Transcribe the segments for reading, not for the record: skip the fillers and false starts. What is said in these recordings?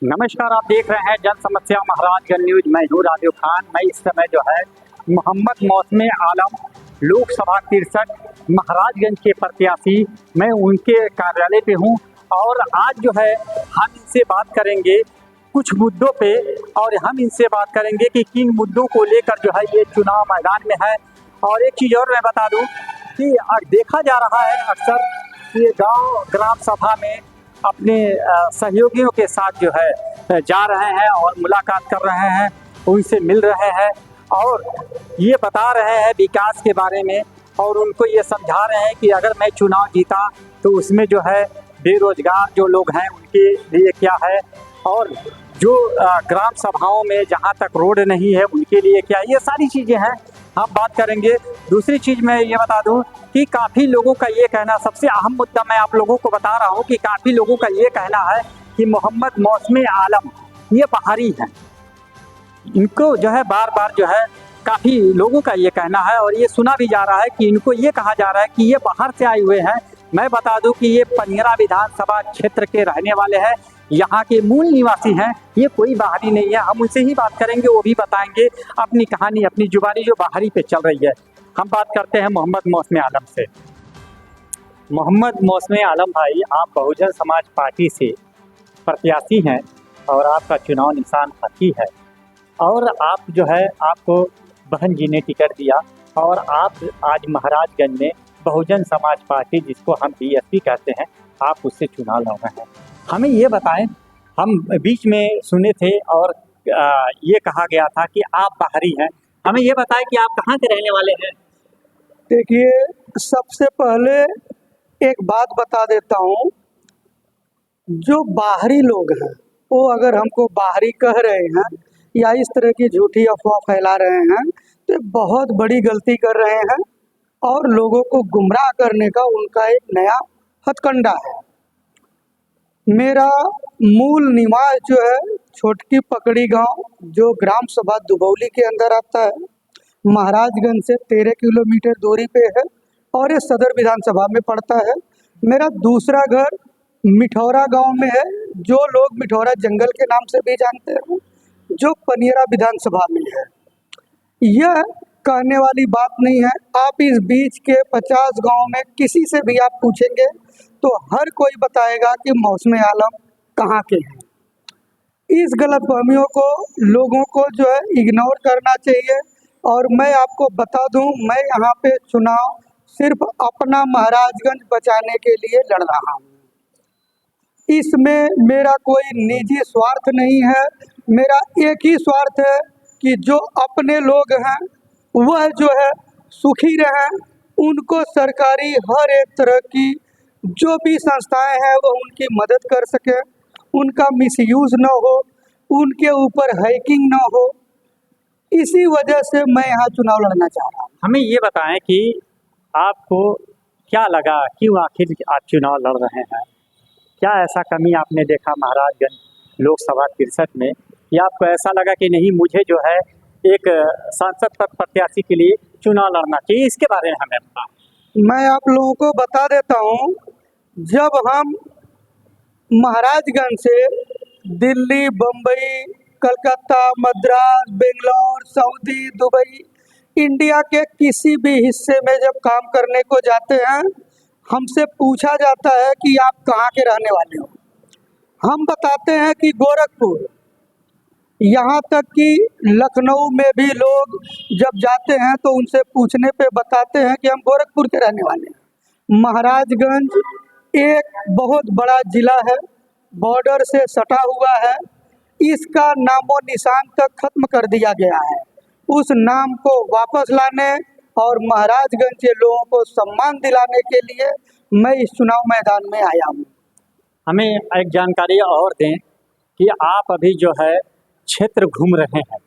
नमस्कार, आप देख रहे हैं जन समस्या महाराजगंज न्यूज। मैं हूँ राजीव खान। मैं इस समय जो है मोहम्मद मौसमे आलम लोकसभा 63 महाराजगंज के प्रत्याशी, मैं उनके कार्यालय पे हूँ और आज जो है हम इनसे बात करेंगे कुछ मुद्दों पे और हम इनसे बात करेंगे कि किन मुद्दों को लेकर जो है ये चुनाव मैदान में है। और एक चीज़ और मैं बता दूँ कि देखा जा रहा है अक्सर कि गांव ग्राम सभा में अपने सहयोगियों के साथ जो है जा रहे हैं और मुलाकात कर रहे हैं, उनसे मिल रहे हैं और ये बता रहे हैं विकास के बारे में और उनको ये समझा रहे हैं कि अगर मैं चुनाव जीता तो उसमें जो है बेरोजगार जो लोग हैं उनके लिए क्या है और जो ग्राम सभाओं में जहाँ तक रोड नहीं है उनके लिए क्या, ये सारी चीज़ें हैं हम बात करेंगे। दूसरी चीज़ मैं ये बता दूं कि काफ़ी लोगों का ये कहना, सबसे अहम मुद्दा मैं आप लोगों को बता रहा हूं कि काफ़ी लोगों का ये कहना है कि मोहम्मद मौसमे आलम ये बाहरी हैं। इनको जो है बार बार जो है काफ़ी लोगों का ये कहना है और ये सुना भी जा रहा है कि इनको ये कहा जा रहा है कि ये बाहर से आए हुए हैं। मैं बता दूं कि ये पनियरा विधानसभा क्षेत्र के रहने वाले हैं, यहाँ के मूल निवासी हैं, ये कोई बाहरी नहीं है। हम उनसे ही बात करेंगे, वो भी बताएंगे अपनी कहानी, अपनी जुबानी जो बाहरी पे चल रही है। हम बात करते हैं मोहम्मद मौसमे आलम से। मोहम्मद मौसमे आलम भाई, आप बहुजन समाज पार्टी से प्रत्याशी हैं और आपका चुनाव निशान हकी है और आप जो है आपको बहन जी ने टिकट दिया और आप आज महाराजगंज में बहुजन समाज पार्टी, जिसको हम बीएसपी कहते हैं, आप उससे चुनाव लड़ रहे हैं। हमें ये बताएं, हम बीच में सुने थे और ये कहा गया था कि आप बाहरी हैं। हमें ये बताएं कि आप कहाँ के रहने वाले हैं। देखिए, सबसे पहले एक बात बता देता हूँ। जो बाहरी लोग हैं वो अगर हमको बाहरी कह रहे हैं या इस तरह की झूठी अफवाह फैला रहे हैं तो बहुत बड़ी गलती कर रहे हैं और लोगों को गुमराह करने का उनका एक नया हथकंडा है। मेरा मूल निवास जो है छोटकी पकड़ी गांव, जो ग्राम सभा दुबौली के अंदर आता है, महाराजगंज से 13 किलोमीटर दूरी पे है और ये सदर विधानसभा में पड़ता है। मेरा दूसरा घर मिठौरा गांव में है, जो लोग मिठौरा जंगल के नाम से भी जानते हैं, जो पनियरा विधानसभा में है। यह कहने वाली बात नहीं है। आप इस बीच के 50 गांव में किसी से भी आप पूछेंगे तो हर कोई बताएगा कि मौसमे आलम कहाँ के हैं। इस गलतफहमियों को लोगों को जो है इग्नोर करना चाहिए। और मैं आपको बता दूं, मैं यहाँ पे चुनाव सिर्फ अपना महाराजगंज बचाने के लिए लड़ रहा हूँ। इसमें मेरा कोई निजी स्वार्थ नहीं है। मेरा एक ही स्वार्थ है कि जो अपने लोग हैं वह जो है सुखी रहें, उनको सरकारी हर एक तरह की जो भी संस्थाएं हैं वो उनकी मदद कर सकें, उनका मिसयूज़ न हो, उनके ऊपर हैकिंग न हो। इसी वजह से मैं यहाँ चुनाव लड़ना चाह रहा हूँ। हमें ये बताएं कि आपको क्या लगा, क्यों आखिर आप चुनाव लड़ रहे हैं? क्या ऐसा कमी आपने देखा महाराजगंज लोकसभा 63 में कि आपको ऐसा लगा कि नहीं, मुझे जो है एक सांसद पद प्रत्याशी के लिए चुनाव लड़ना चाहिए? इसके बारे में हमें बताएं। मैं आप लोगों को बता देता हूँ, जब हम महाराजगंज से Delhi, Bombay, Calcutta, Madras, Bangalore, Saudi, Dubai, India के किसी भी हिस्से में जब काम करने को जाते हैं, हमसे पूछा जाता है कि आप कहाँ के रहने वाले हो। हम बताते हैं कि गोरखपुर। यहाँ तक कि लखनऊ में भी लोग जब जाते हैं तो उनसे पूछने पे बताते हैं कि हम गोरखपुर के रहने वाले हैं। महाराजगंज एक बहुत बड़ा ज़िला है, बॉर्डर से सटा हुआ है। इसका नामो निशान तक खत्म कर दिया गया है। उस नाम को वापस लाने और महाराजगंज के लोगों को सम्मान दिलाने के लिए मैं इस चुनाव मैदान में आया हूँ। हमें एक जानकारी और दें कि आप अभी जो है क्षेत्र घूम रहे हैं,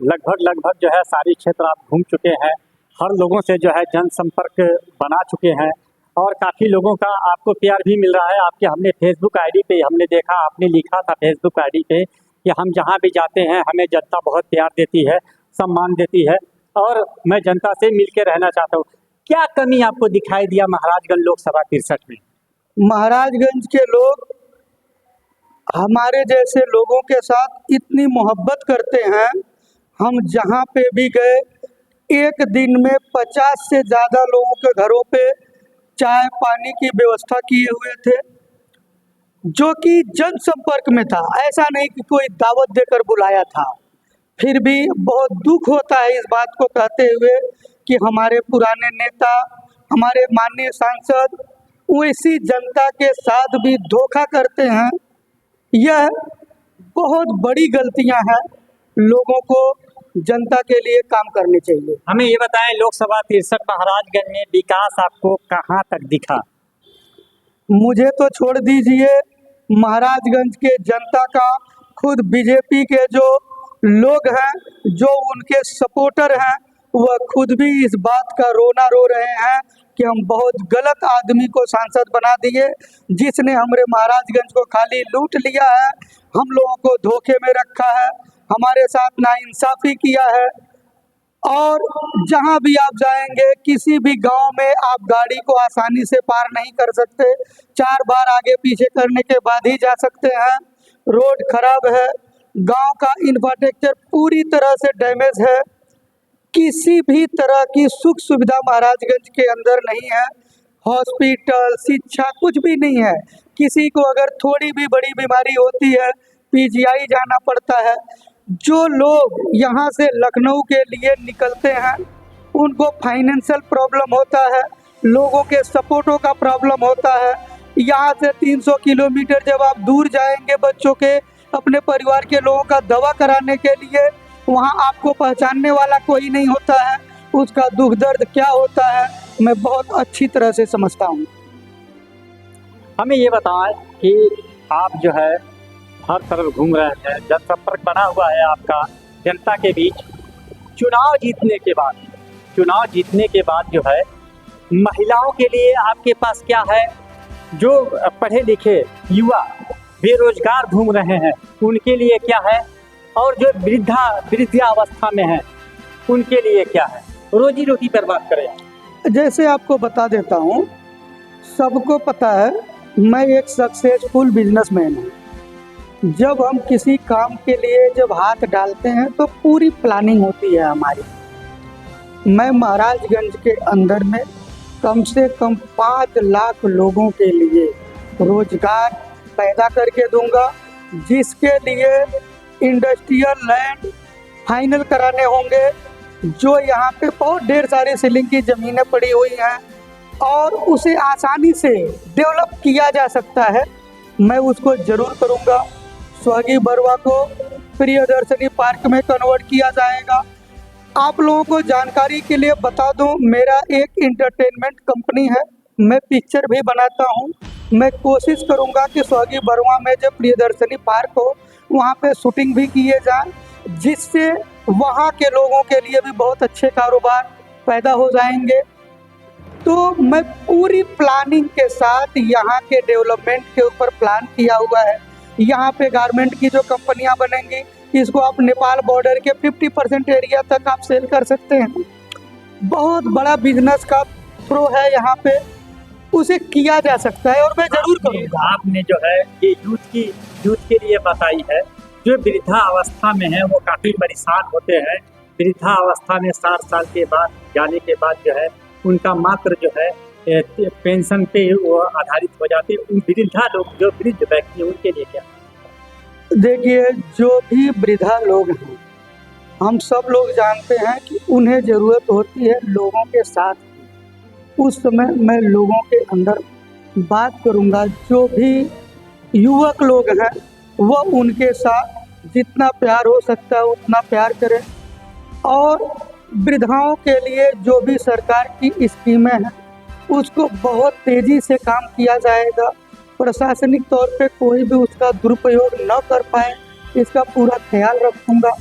लगभग जो है सारी क्षेत्र आप घूम चुके हैं, हर लोगों से जो है जनसंपर्क बना चुके हैं और काफ़ी लोगों का आपको प्यार भी मिल रहा है। आपके हमने फेसबुक आईडी पे हमने देखा, आपने लिखा था फेसबुक आईडी पे कि हम जहाँ भी जाते हैं हमें जनता बहुत प्यार देती है, सम्मान देती है और मैं जनता से मिल के रहना चाहता हूँ। क्या कमी आपको दिखाई दिया महाराजगंज लोकसभा 63 में? महाराजगंज के लोग हमारे जैसे लोगों के साथ इतनी मोहब्बत करते हैं। हम जहाँ पे भी गए, एक दिन में 50 से ज़्यादा लोगों के घरों पे चाय पानी की व्यवस्था किए हुए थे, जो कि जनसंपर्क में था। ऐसा नहीं कि कोई दावत देकर बुलाया था। फिर भी बहुत दुख होता है इस बात को कहते हुए कि हमारे पुराने नेता, हमारे माननीय सांसद वैसी जनता के साथ भी धोखा करते हैं। यह बहुत बड़ी गलतियां हैं। लोगों को जनता के लिए काम करने चाहिए। हमें ये बताएं, लोकसभा 63 महाराजगंज में विकास आपको कहाँ तक दिखा? मुझे तो छोड़ दीजिए, महाराजगंज के जनता का, खुद बीजेपी के जो लोग हैं, जो उनके सपोर्टर हैं, वह खुद भी इस बात का रोना रो रहे हैं कि हम बहुत गलत आदमी को सांसद बना दिए, जिसने हमारे महाराजगंज को खाली लूट लिया है, हम लोगों को धोखे में रखा है, हमारे साथ नाइंसाफ़ी किया है। और जहां भी आप जाएंगे, किसी भी गांव में आप गाड़ी को आसानी से पार नहीं कर सकते। 4 बार आगे पीछे करने के बाद ही जा सकते हैं। रोड खराब है, गांव का इंफ्रास्ट्रक्चर पूरी तरह से डैमेज है। किसी भी तरह की सुख सुविधा महाराजगंज के अंदर नहीं है। हॉस्पिटल, शिक्षा कुछ भी नहीं है। किसी को अगर थोड़ी भी बड़ी बीमारी होती है, पीजीआई जाना पड़ता है। जो लोग यहाँ से लखनऊ के लिए निकलते हैं, उनको फाइनेंशियल प्रॉब्लम होता है, लोगों के सपोर्टों का प्रॉब्लम होता है। यहाँ से 300 किलोमीटर जब आप दूर जाएंगे बच्चों के, अपने परिवार के लोगों का दवा कराने के लिए, वहाँ आपको पहचानने वाला कोई नहीं होता है। उसका दुख दर्द क्या होता है, मैं बहुत अच्छी तरह से समझता हूँ। हमें ये बताएं कि आप जो है हर तरफ घूम रहे हैं, जनसंपर्क बना हुआ है आपका जनता के बीच। चुनाव जीतने के बाद जो है महिलाओं के लिए आपके पास क्या है? जो पढ़े लिखे युवा बेरोजगार घूम रहे हैं, उनके लिए क्या है? और जो वृद्धावस्था में हैं, उनके लिए क्या है? रोजी रोटी बर्बाद करें। जैसे आपको बता देता हूँ, सबको पता है मैं एक सक्सेसफुल बिजनेसमैन हूँ। जब हम किसी काम के लिए जब हाथ डालते हैं तो पूरी प्लानिंग होती है हमारी। मैं महाराजगंज के अंदर में कम से कम 5 लाख लोगों के लिए रोजगार पैदा करके दूंगा, जिसके लिए इंडस्ट्रियल लैंड फाइनल कराने होंगे। जो यहाँ पे बहुत ढेर सारी सीलिंग की ज़मीनें पड़ी हुई हैं और उसे आसानी से डेवलप किया जा सकता है, मैं उसको ज़रूर करूँगा। स्वर्गीय बरुआ को प्रियदर्शनी पार्क में कन्वर्ट किया जाएगा। आप लोगों को जानकारी के लिए बता दूं, मेरा एक इंटरटेनमेंट कंपनी है, मैं पिक्चर भी बनाता हूं। मैं कोशिश करूंगा कि स्वर्गीय बरुआ में जब प्रियदर्शनी पार्क हो, वहां पे शूटिंग भी किए जाए, जिससे वहां के लोगों के लिए भी बहुत अच्छे कारोबार पैदा हो जाएंगे। तो मैं पूरी प्लानिंग के साथ यहाँ के डेवलपमेंट के ऊपर प्लान किया हुआ है। यहाँ पे गारमेंट की जो कंपनियाँ बनेंगी, इसको आप नेपाल बॉर्डर के 50% एरिया तक आप सेल कर सकते हैं। बहुत बड़ा बिजनेस का थ्रो है यहाँ पे, उसे किया जा सकता है और मैं जरूर करूँगा। आपने जो है ये यूथ के लिए बताई है। जो वृद्धावस्था में है वो काफ़ी परेशान होते हैं। वृद्धावस्था में 60 साल के बाद जाने के बाद जो है उनका मात्र जो है पेंशन पे वो आधारित हो जाते हैं। उन वृद्धा लोग, जो वृद्ध व्यक्ति हैं, उनके लिए क्या? देखिए, जो भी वृद्धा लोग हैं, हम सब लोग जानते हैं कि उन्हें ज़रूरत होती है लोगों के साथ की। उस समय मैं लोगों के अंदर बात करूंगा। जो भी युवक लोग हैं, वह उनके साथ जितना प्यार हो सकता है उतना प्यार करें। और वृद्धाओं के लिए जो भी सरकार की स्कीमें हैं, उसको बहुत तेज़ी से काम किया जाएगा। प्रशासनिक तौर पे कोई भी उसका दुरुपयोग न कर पाए, इसका पूरा ख्याल रखूँगा।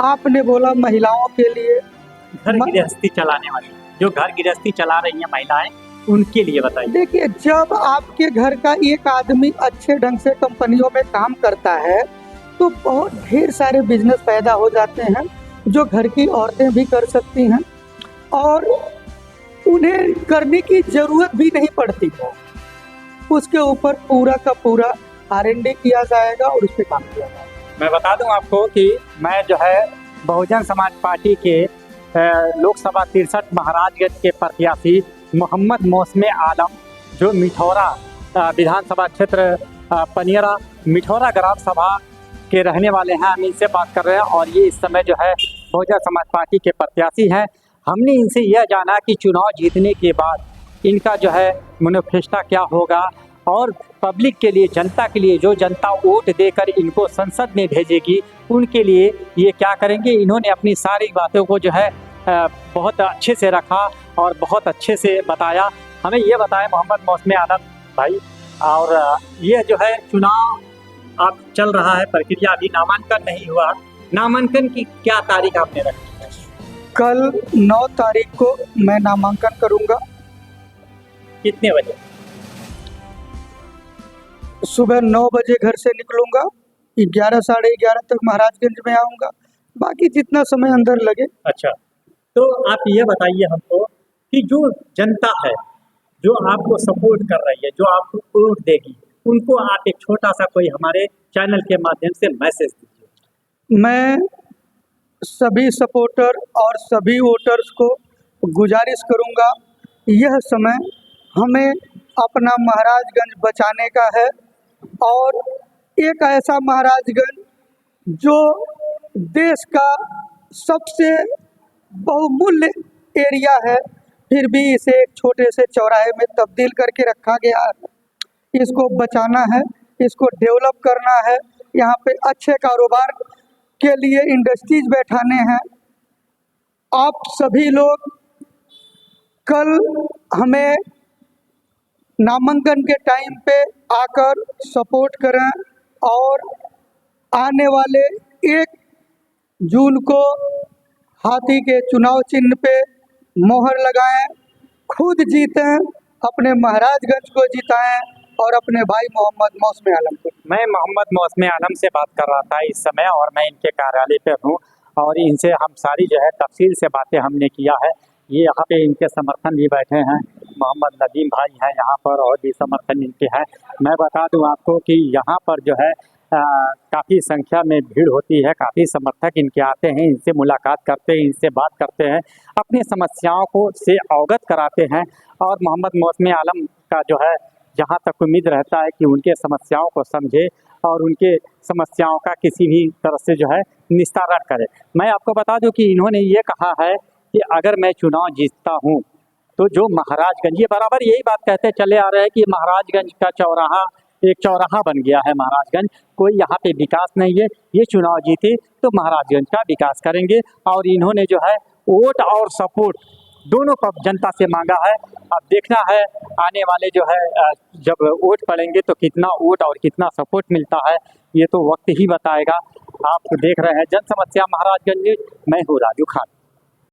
आपने बोला महिलाओं के लिए, घर गृहस्थी चलाने वाली, जो घर गृहस्थी चला रही हैं महिलाएं, उनके लिए बताइए। देखिए, जब आपके घर का एक आदमी अच्छे ढंग से कंपनियों में काम करता है, तो बहुत ढेर सारे बिजनेस पैदा हो जाते हैं, जो घर की औरतें भी कर सकती हैं और उन्हें करने की ज़रूरत भी नहीं पड़ती है। उसके ऊपर पूरा का पूरा R&D किया जाएगा और उस पर काम किया जाएगा। मैं बता दूं आपको कि मैं जो है बहुजन समाज पार्टी के लोकसभा 63 महाराजगंज के प्रत्याशी मोहम्मद मौसम आलम, जो मिठौरा विधानसभा क्षेत्र पनियरा मिठौरा ग्राम सभा के रहने वाले हैं, हम इनसे बात कर रहे हैं और ये इस समय जो है बहुजन समाज पार्टी के प्रत्याशी हैं। हमने इनसे यह जाना कि चुनाव जीतने के बाद इनका जो है मैनिफेस्टो क्या होगा और पब्लिक के लिए, जनता के लिए, जो जनता वोट देकर इनको संसद में भेजेगी उनके लिए ये क्या करेंगे। इन्होंने अपनी सारी बातों को जो है बहुत अच्छे से रखा और बहुत अच्छे से बताया। हमें ये बताया मोहम्मद मौसम आलम भाई, और ये जो है चुनाव अब चल रहा है, प्रक्रिया अभी नामांकन नहीं हुआ, नामांकन की क्या तारीख आपने रखी है? कल 9 तारीख को मैं नामांकन करूंगा। कितने बजे? सुबह 9 बजे घर से निकलूंगा, 11 साढ़े 11 तक महाराजगंज में आऊंगा, बाकी जितना समय अंदर लगे। अच्छा, तो आप ये बताइए हमको कि जो जनता है जो आपको सपोर्ट कर रही है, जो आपको वोट देगी, उनको आप एक छोटा सा कोई हमारे चैनल के माध्यम से मैसेज दीजिए। मैं सभी सपोर्टर और सभी वोटर्स को गुजारिश करूंगा, यह समय हमें अपना महाराजगंज बचाने का है और एक ऐसा महाराजगंज जो देश का सबसे बहुमूल्य एरिया है, फिर भी इसे एक छोटे से चौराहे में तब्दील करके रखा गया है। इसको बचाना है, इसको डेवलप करना है, यहाँ पे अच्छे कारोबार के लिए इंडस्ट्रीज बैठाने हैं। आप सभी लोग कल हमें नामांकन के टाइम पे आकर सपोर्ट करें और आने वाले 1 जून को हाथी के चुनाव चिन्ह पे मोहर लगाएं, खुद जीतें, अपने महाराजगंज को जिताएं और अपने भाई मोहम्मद मौसम आलम को। मैं मोहम्मद मौसम आलम से बात कर रहा था इस समय और मैं इनके कार्यालय पे हूँ और इनसे हम सारी जो है तफसील से बातें हमने किया है। ये यहाँ पे इनके समर्थन भी बैठे हैं, मोहम्मद नदीम भाई हैं यहाँ पर और भी समर्थन इनके हैं। मैं बता दूँ आपको कि यहाँ पर जो है काफ़ी संख्या में भीड़ होती है, काफ़ी समर्थक इनके आते हैं, इनसे मुलाकात करते हैं, इनसे बात करते हैं, अपनी समस्याओं को से अवगत कराते हैं और मोहम्मद मौसम आलम का जो है जहाँ तक उम्मीद रहता है कि उनके समस्याओं को समझे और उनके समस्याओं का किसी भी तरह से जो है निस्तारण करे। मैं आपको बता दूं कि इन्होंने ये कहा है कि अगर मैं चुनाव जीतता हूं तो जो महाराजगंज, ये बराबर यही बात कहते चले आ रहे हैं कि महाराजगंज का चौराहा एक चौराहा बन गया है महाराजगंज, कोई यहाँ पे विकास नहीं है, ये चुनाव जीते तो महाराजगंज का विकास करेंगे। और इन्होंने जो है वोट और सपोर्ट दोनों को जनता से मांगा है। अब देखना है आने वाले जो है जब वोट पड़ेंगे तो कितना वोट और कितना सपोर्ट मिलता है, ये तो वक्त ही बताएगा। आप देख रहे हैं जन समस्या महाराजगंज न्यूज, मैं हूँ राजू खान।